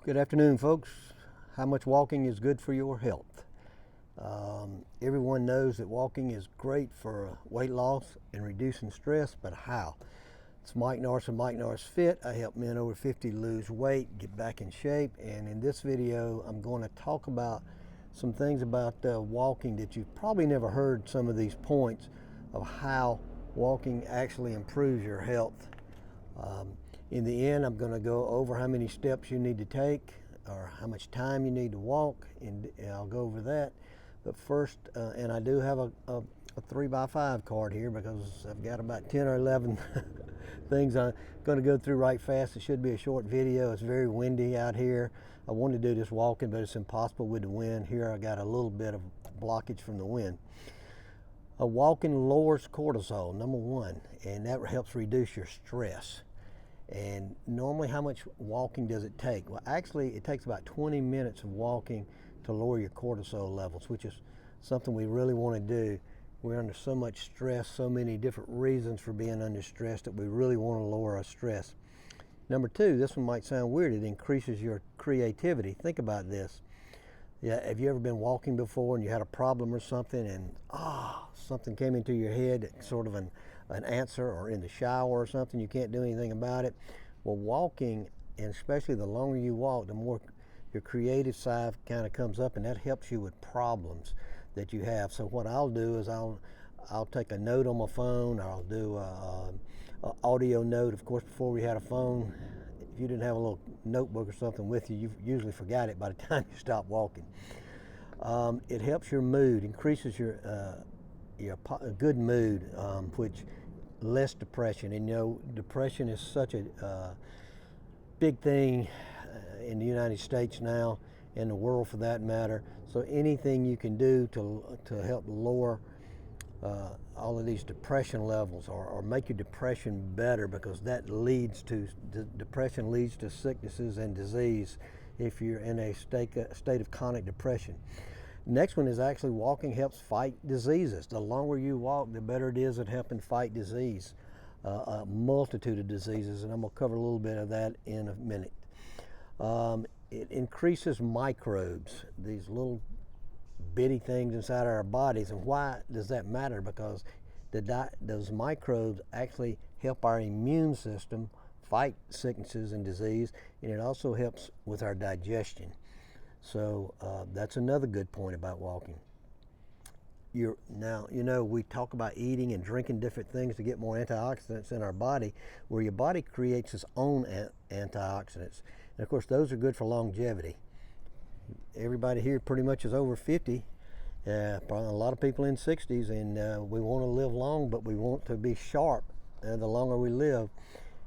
Good afternoon, folks. How much walking is good for your health? Everyone knows that walking is great for weight loss and reducing stress, but how? It's Mike Norris of Mike Norris Fit. I help men over 50 lose weight, get back in shape, and in this video, I'm going to talk about some things about walking that you've probably never heard. Some of these points of how walking actually improves your health. In the end, I'm going to go over how many steps you need to take or how much time you need to walk, and I'll go over that. But first, and I do have a 3x5 card here because I've got about 10 or 11 things I'm going to go through right fast. It should be a short video. It's very windy out here. I wanted to do this walking, but it's impossible with the wind. Here I got a little bit of blockage from the wind. Walking lowers cortisol, number one, and that helps reduce your stress. And normally, how much walking does it take? Well, actually, it takes about 20 minutes of walking to lower your cortisol levels, which is something we really want to do. We're under so much stress, so many different reasons for being under stress that we really want to lower our stress. Number two, this one might sound weird, it increases your creativity. Think about this. Yeah, have you ever been walking before and you had a problem or something and something came into your head, sort of an answer, or in the shower or something, you can't do anything about it? Well, walking, and especially the longer you walk, the more your creative side kind of comes up, and that helps you with problems that you have. So what I'll do is I'll take a note on my phone, or I'll do a audio note. Of course, before we had a phone, if you didn't have a little notebook or something with you, you usually forgot it by the time you stop walking. It helps your mood, increases your good mood, which less depression. And you know, depression is such a big thing in the United States now, in the world for that matter. So anything you can do to help lower all of these depression levels, or make your depression better, because that leads to depression leads to sicknesses and disease if you're in a state of chronic depression. Next one is actually walking helps fight diseases. The longer you walk, the better it is at helping fight disease, a multitude of diseases, and I'm going to cover a little bit of that in a minute. It increases microbes, these little bitty things inside our bodies. And why does that matter? Because those microbes actually help our immune system fight sicknesses and disease, and it also helps with our digestion. So that's another good point about walking. Now, you know, we talk about eating and drinking different things to get more antioxidants in our body, where your body creates its own antioxidants. And of course, those are good for longevity. Everybody here pretty much is over 50. Probably a lot of people in 60s, and we want to live long, but we want to be sharp the longer we live.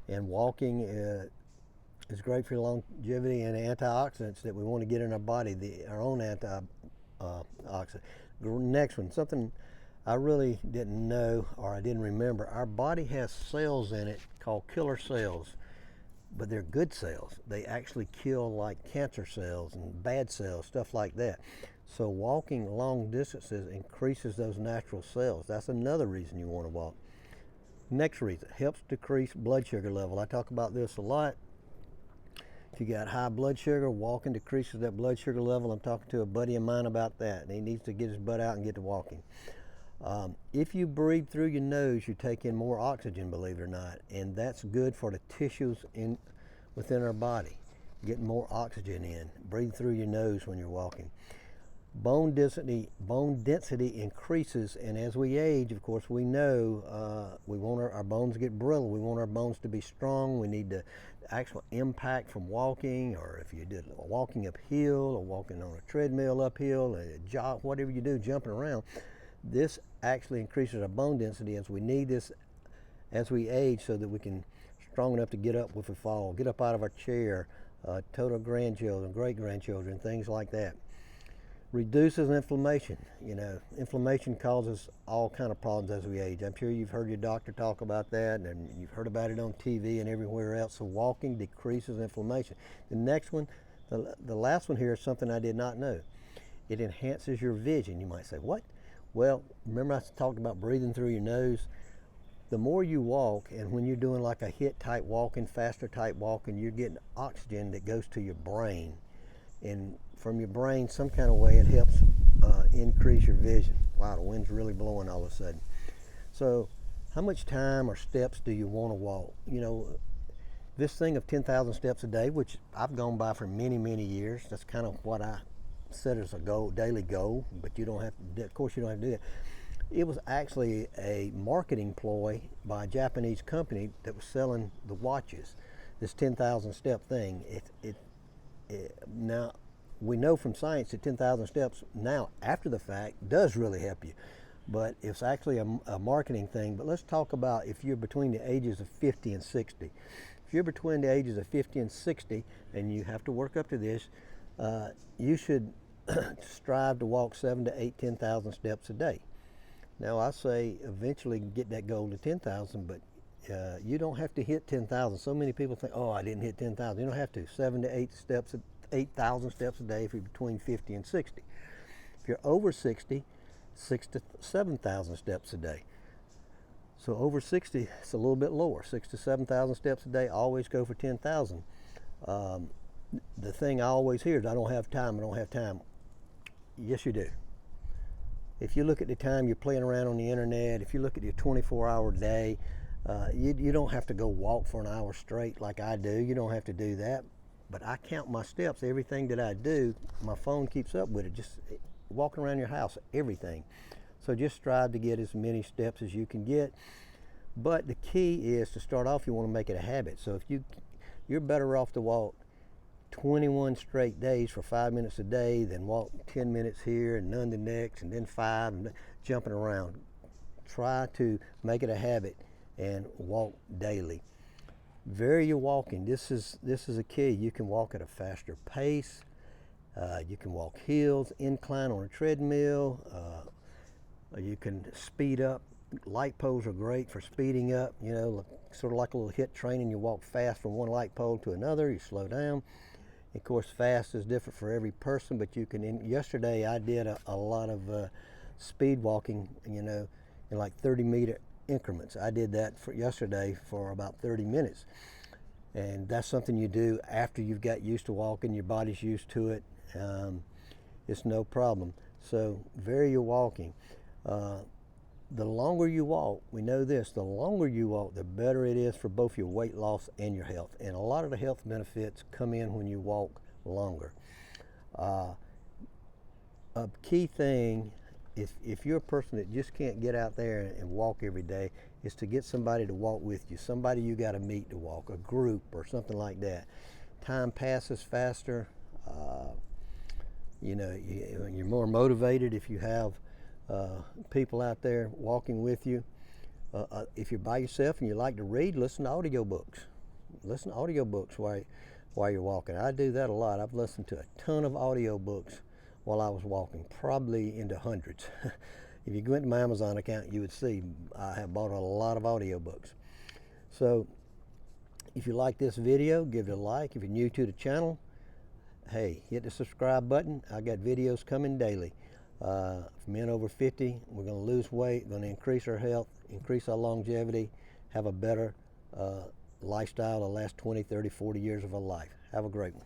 And walking is great for longevity and antioxidants that we want to get in our body, our own antioxidant. Next one, something I really didn't know, or I didn't remember. Our body has cells in it called killer cells, but they're good cells. They actually kill like cancer cells and bad cells, stuff like that. So walking long distances increases those natural cells. That's another reason you want to walk. Next reason, helps decrease blood sugar level. I talk about this a lot. If you got high blood sugar, walking decreases that blood sugar level. I'm talking to a buddy of mine about that, and he needs to get his butt out and get to walking. If you breathe through your nose, you take in more oxygen, believe it or not, and that's good for the tissues within our body, getting more oxygen in. Breathe through your nose when you're walking. Bone density increases, and as we age, of course, we know we want our bones to get brittle. We want our bones to be strong. We need the actual impact from walking, or if you did walking uphill, or walking on a treadmill uphill, a jog, whatever you do, jumping around. This actually increases our bone density, as we need this as we age, so that we can strong enough to get up if we fall, get up out of our chair, total grandchildren, great grandchildren, things like that. Reduces inflammation. You know, inflammation causes all kind of problems as we age. I'm sure you've heard your doctor talk about that, and you've heard about it on TV and everywhere else. So walking decreases inflammation. The next one, the last one here, is something I did not know. It enhances your vision. You might say, what? Well, remember I talked about breathing through your nose? the more you walk, and when you're doing like a HIIT type walking, faster type walking, you're getting oxygen that goes to your brain. And from your brain, some kind of way, it helps increase your vision. Wow, the wind's really blowing all of a sudden. So how much time or steps do you want to walk? You know, this thing of 10,000 steps a day, which I've gone by for many, many years, that's kind of what I set as a goal, daily goal, but you don't have to, of course you don't have to do that. It was actually a marketing ploy by a Japanese company that was selling the watches, this 10,000 step thing. Now, we know from science that 10,000 steps now, after the fact, does really help you. But it's actually a marketing thing. But let's talk about if you're between the ages of 50 and 60. If you're between the ages of 50 and 60, and you have to work up to this, you should strive to walk 7 to 8, 10,000 steps a day. Now, I say eventually get that goal to 10,000, but you don't have to hit 10,000. So many people think, oh, I didn't hit 10,000. You don't have to. 7 to 8 steps, 8,000 steps a day if you're between 50 and 60. If you're over 60, 6 to 7,000 steps a day. So over 60, it's a little bit lower. 6 to 7,000 steps a day. Always go for 10,000. The thing I always hear is, I don't have time. I don't have time. Yes, you do. If you look at the time you're playing around on the internet, if you look at your 24-hour day, you don't have to go walk for an hour straight like I do. You don't have to do that. But I count my steps. Everything that I do, my phone keeps up with it. Just walking around your house, everything. So just strive to get as many steps as you can get. But the key is, to start off, you want to make it a habit. So if you're better off to walk 21 straight days for 5 minutes a day than walk 10 minutes here and none the next, and then 5, and jumping around. Try to make it a habit and walk daily. Vary your walking. This is a key. You can walk at a faster pace. You can walk hills, incline on a treadmill. You can speed up. Light poles are great for speeding up. You know, sort of like a little HIIT training. You walk fast from one light pole to another. You slow down. Of course, fast is different for every person, but you can. Yesterday, I did a lot of speed walking. You know, in like 30-meter increments. I did that yesterday for about 30 minutes, and that's something you do after you've got used to walking. Your body's used to it. It's no problem. So vary your walking. The longer you walk, we know this, the longer you walk, the better it is for both your weight loss and your health. And a lot of the health benefits come in when you walk longer. A key thing, if you're a person that just can't get out there and walk every day, is to get somebody to walk with you, somebody you got to meet to walk, a group or something like that. Time passes faster. You know, you're more motivated if you have people out there walking with you. If you're by yourself and you like to read, listen to audiobooks. Listen to audiobooks while you're walking. I do that a lot. I've listened to a ton of audiobooks while I was walking, probably into hundreds. If you go into my Amazon account, you would see I have bought a lot of audiobooks. So if you like this video, give it a like. If you're new to the channel, hey, hit the subscribe button. I got videos coming daily. For men over 50, we're going to lose weight, going to increase our health, increase our longevity, have a better lifestyle the last 20, 30, 40 years of our life. Have a great one.